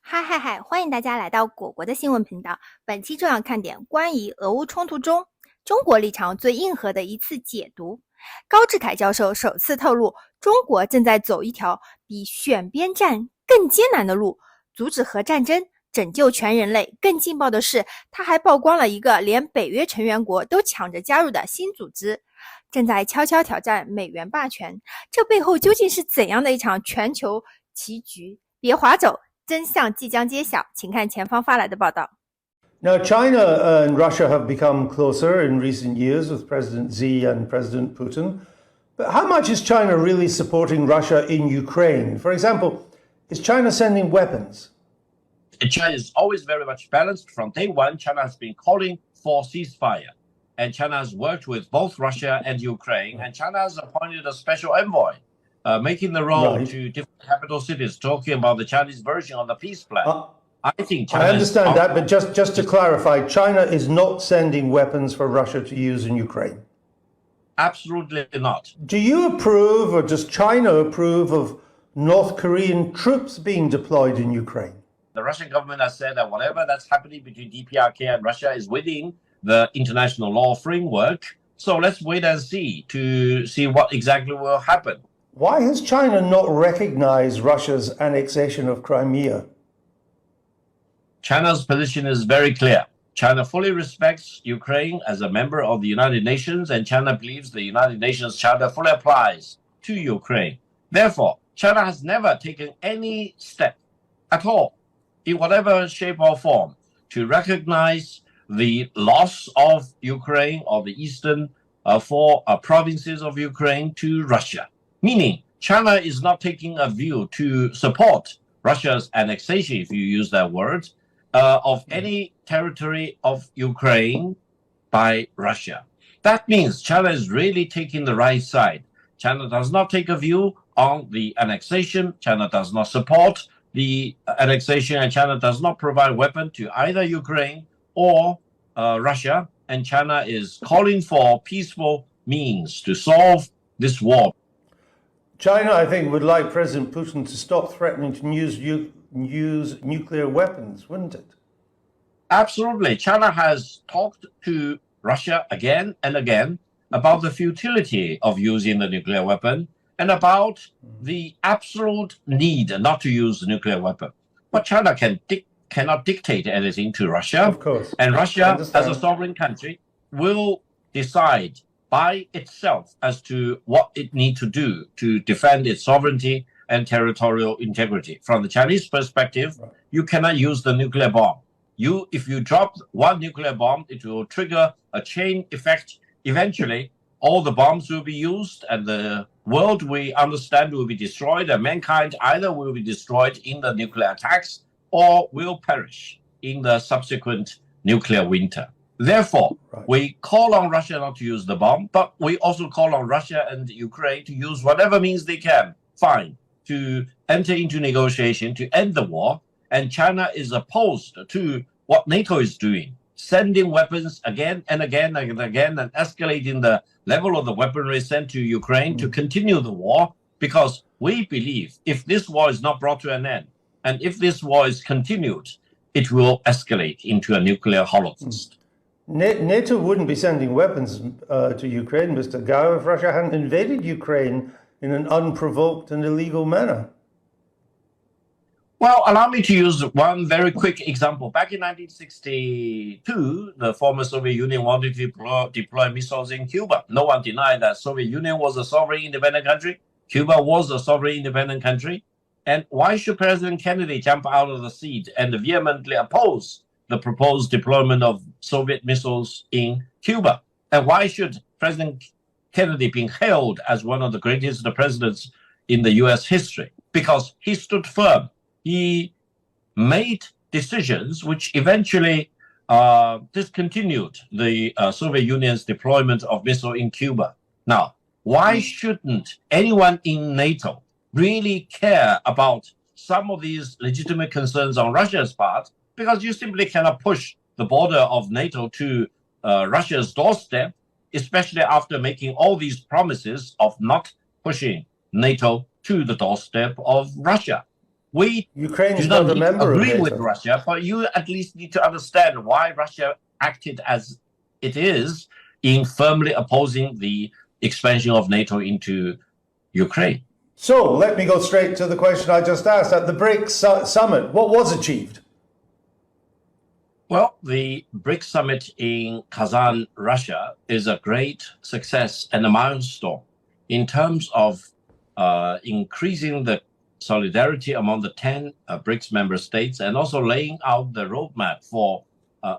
嗨嗨嗨！欢迎大家来到果果的新闻频道。本期重要看点关于俄乌冲突中中国立场最硬核的一次解读。高志凯教授首次透露，中国正在走一条比选边站更艰难的路，阻止核战争，拯救全人类。更劲爆的是，他还曝光了一个连北约成员国都抢着加入的新组织，正在悄悄挑战美元霸权。这背后究竟是怎样的一场全球棋局？别划走，真相即将揭晓，请看前方发来的报道。Now, China and Russia have become closer in recent years with President Xi and President Putin. But how much is China really supporting Russia in Ukraine? For example, is China sending weapons? China is always very much balanced. From day one, China has been calling for ceasefire. And China has worked with both Russia and Ukraine. And China has appointed a special envoy, making the road to different capital cities, talking about the Chinese version of the peace plan. I think China I understand that, but just to clarify, China is not sending weapons for Russia to use in Ukraine. Absolutely not. Do you approve, or does China approve of North Korean troops being deployed in Ukraine? The Russian government has said that whatever that's happening between DPRK and Russia is within the international law framework. So let's wait and see to see what exactly will happen. Why has China not recognized Russia's annexation of Crimea? China's position is very clear. China fully respects Ukraine as a member of the United Nations, and China believes the United Nations Charter fully applies to Ukraine. Therefore, China has never taken any step at all, in whatever shape or form, to recognize the loss of Ukraine or the eastern four provinces of Ukraine to Russia. Meaning, China is not taking a view to support Russia's annexation, if you use that word, of any territory of Ukraine by Russia. That means China is really taking the right side. China does not take a view on the annexation. China does not support the annexation, and China does not provide weapons to either Ukraine or Russia. And China is calling for peaceful means to solve this war. China, I think, would like President Putin to stop threatening to use nuclear weapons, wouldn't it? Absolutely. China has talked to Russia again and again about the futility of using the nuclear weapon and about the absolute need not to use the nuclear weapon. But China cannot dictate anything to Russia. Of course. And Russia, as a sovereign country, will decide by itself as to what it needs to do to defend its sovereignty and territorial integrity. From the Chinese perspective, you cannot use the nuclear bomb. If you drop one nuclear bomb, it will trigger a chain effect. Eventually, all the bombs will be used, and the world we understand will be destroyed, and mankind either will be destroyed in the nuclear attacks or will perish in the subsequent nuclear winter. Therefore, we call on Russia not to use the bomb, but we also call on Russia and Ukraine to use whatever means they can find to enter into negotiation to end the war. And China is opposed to what NATO is doing, sending weapons again and again and again, and escalating the level of the weaponry sent to Ukraine to continue the war, because we believe if this war is not brought to an end, and if this war is continued, it will escalate into a nuclear holocaust. NATO wouldn't be sending weapons to Ukraine, Mr. Gao, if Russia hadn't invaded Ukraine in an unprovoked and illegal manner. Well, allow me to use one very quick example. Back in 1962, the former Soviet Union wanted to deploy missiles in Cuba. No one denied that Soviet Union was a sovereign independent country. Cuba was a sovereign independent country. And why should President Kennedy jump out of the seat and vehemently oppose the proposed deployment of Soviet missiles in Cuba? And why should President Kennedy be hailed as one of the greatest presidents in the U.S. history? Because he stood firm. He made decisions which eventually discontinued the Soviet Union's deployment of missiles in Cuba. Now, why shouldn't anyone in NATO really care about some of these legitimate concerns on Russia's part? Because you simply cannot push the border of NATO to Russia's doorstep, especially after making all these promises of not pushing NATO to the doorstep of Russia. We Ukraine's do not not a need to member of agree with NATO. Russia, but you at least need to understand why Russia acted as it is in firmly opposing the expansion of NATO into Ukraine. So let me go straight to the question I just asked. At the BRICS summit, what was achieved? Well, the BRICS summit in Kazan, Russia is a great success and a milestone in terms of increasing the solidarity among the 10 BRICS member states and also laying out the roadmap for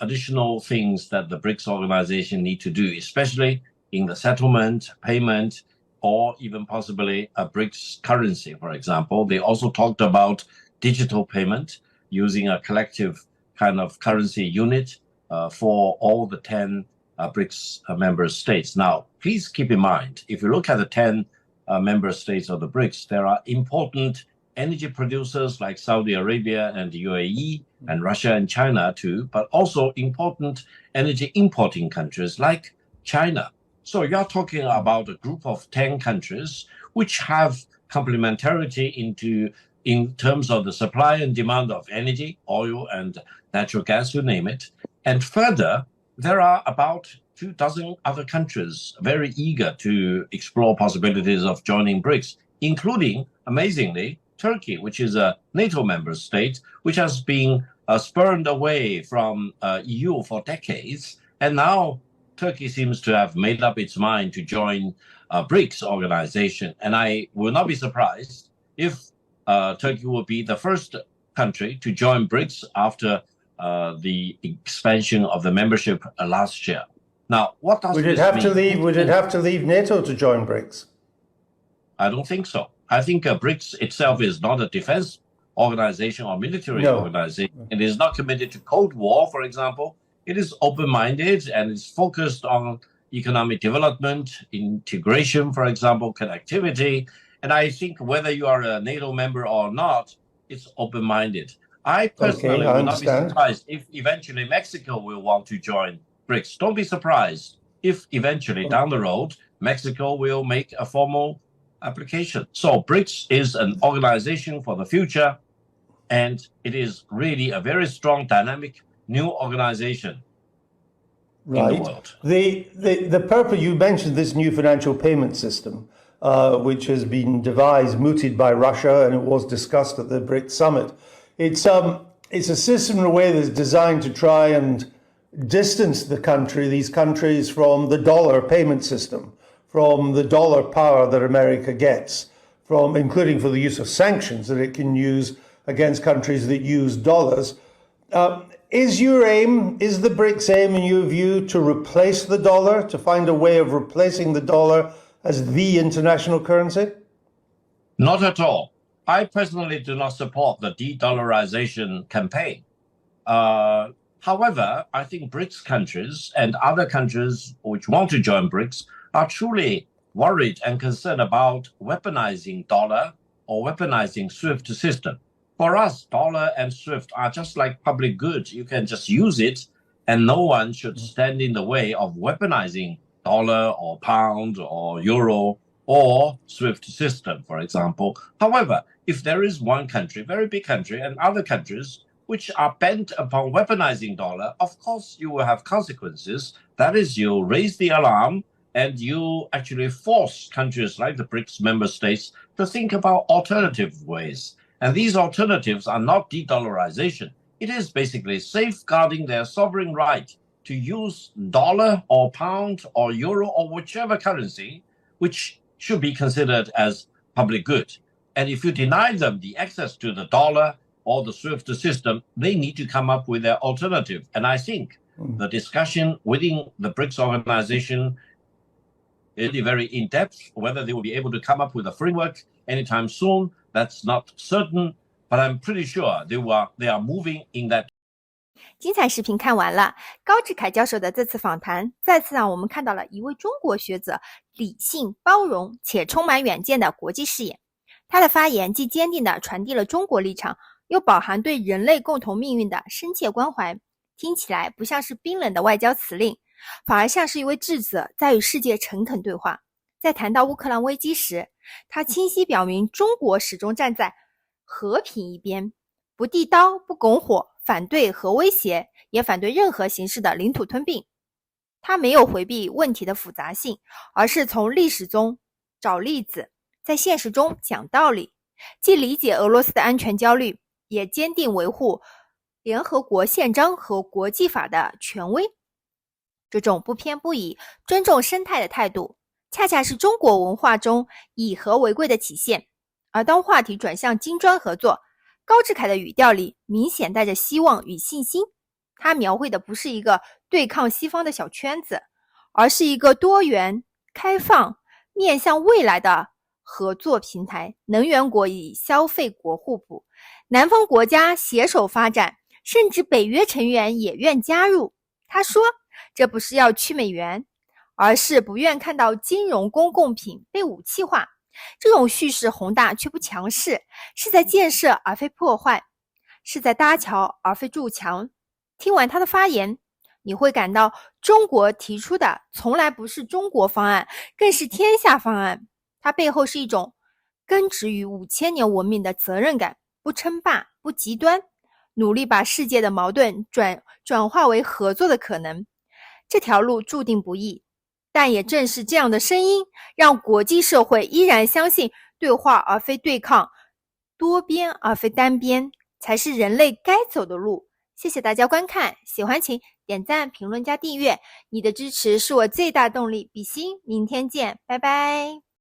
additional things that the BRICS organization need to do, especially in the settlement, payment, or even possibly a BRICS currency, for example. They also talked about digital payment using a collective kind of currency unit for all the 10 BRICS member states. Now, please keep in mind, if you look at the 10 member states of the BRICS, there are important energy producers like Saudi Arabia and the UAE and Russia and China too, but also important energy importing countries like China. So you're talking about a group of 10 countries which have complementarity in terms of the supply and demand of energy, oil and natural gas, you name it. And further, there are about 24 other countries very eager to explore possibilities of joining BRICS, including, amazingly, Turkey, which is a NATO member state, which has been spurned away from EU for decades. And now Turkey seems to have made up its mind to join BRICS organization. And I will not be surprised if Turkey will be the first country to join BRICS after the expansion of the membership last year. Now, what does Would it this have mean? to leave? Would it have to leave NATO to join BRICS? I don't think so. I think BRICS itself is not a defense organization or military organization. It is not committed to Cold War, for example. It is open-minded and is focused on economic development, integration, for example, connectivity. And I think whether you are a NATO member or not, it's open-minded. I personally will not be surprised if eventually Mexico will want to join BRICS. Don't be surprised if eventually down the road, Mexico will make a formal application. So BRICS is an organization for the future, and it is really a very strong, dynamic, new organization in the world. The purpose, you mentioned this new financial payment system, which has been devised, mooted by Russia, and it was discussed at the BRICS summit. It's a system in a way that's designed to try and distance these countries from the dollar payment system, from the dollar power that America gets, including for the use of sanctions that it can use against countries that use dollars. Is the BRICS aim, in your view, to replace the dollar, to find a way of replacing the dollar as the international currency? Not at all. I personally do not support the de-dollarization campaign. However, I think BRICS countries and other countries which want to join BRICS are truly worried and concerned about weaponizing dollar or weaponizing SWIFT system. For us, dollar and SWIFT are just like public goods. You can just use it, and no one should stand in the way of weaponizing dollar or pound or euro or SWIFT system, for example. However, if there is one country, very big country, and other countries which are bent upon weaponizing dollar, of course you will have consequences. That is, you raise the alarm and you actually force countries like the BRICS member states to think about alternative ways. And these alternatives are not de-dollarization. It is basically safeguarding their sovereign right to use dollar or pound or euro or whichever currency, which should be considered as public good. And if you deny them the access to the dollar or the SWIFT system, they need to come up with their alternative. And I think the discussion within the BRICS organization is very in-depth. Whether they will be able to come up with a framework anytime soon, that's not certain, but I'm pretty sure they are moving in that. 精彩视频看完了，高志凯教授的这次访谈再次让我们看到了一位中国学者理性、包容且充满远见的国际视野。他的发言既坚定地传递了中国立场，又饱含对人类共同命运的深切关怀，听起来不像是冰冷的外交辞令，反而像是一位智者在与世界诚恳对话。在谈到乌克兰危机时，他清晰表明中国始终站在和平一边，不递刀不拱火，反对核威胁，也反对任何形式的领土吞并。他没有回避问题的复杂性，而是从历史中找例子，在现实中讲道理，既理解俄罗斯的安全焦虑，也坚定维护联合国宪章和国际法的权威。这种不偏不倚、尊重生态的态度，恰恰是中国文化中以和为贵的体现。而当话题转向金砖合作，高志凯的语调里明显带着希望与信心。他描绘的不是一个对抗西方的小圈子，而是一个多元、开放、面向未来的合作平台。能源国与消费国互补，南方国家携手发展，甚至北约成员也愿加入。他说，这不是要去美元，而是不愿看到金融公共品被武器化。这种叙事宏大却不强势，是在建设而非破坏，是在搭桥而非筑墙。听完他的发言，你会感到中国提出的从来不是中国方案，更是天下方案。它背后是一种根植于5000年文明的责任感，不称霸，不极端，努力把世界的矛盾转化为合作的可能。这条路注定不易，但也正是这样的声音，让国际社会依然相信对话而非对抗，多边而非单边，才是人类该走的路。谢谢大家观看，喜欢请点赞、评论加订阅，你的支持是我最大动力。比心，明天见，拜拜。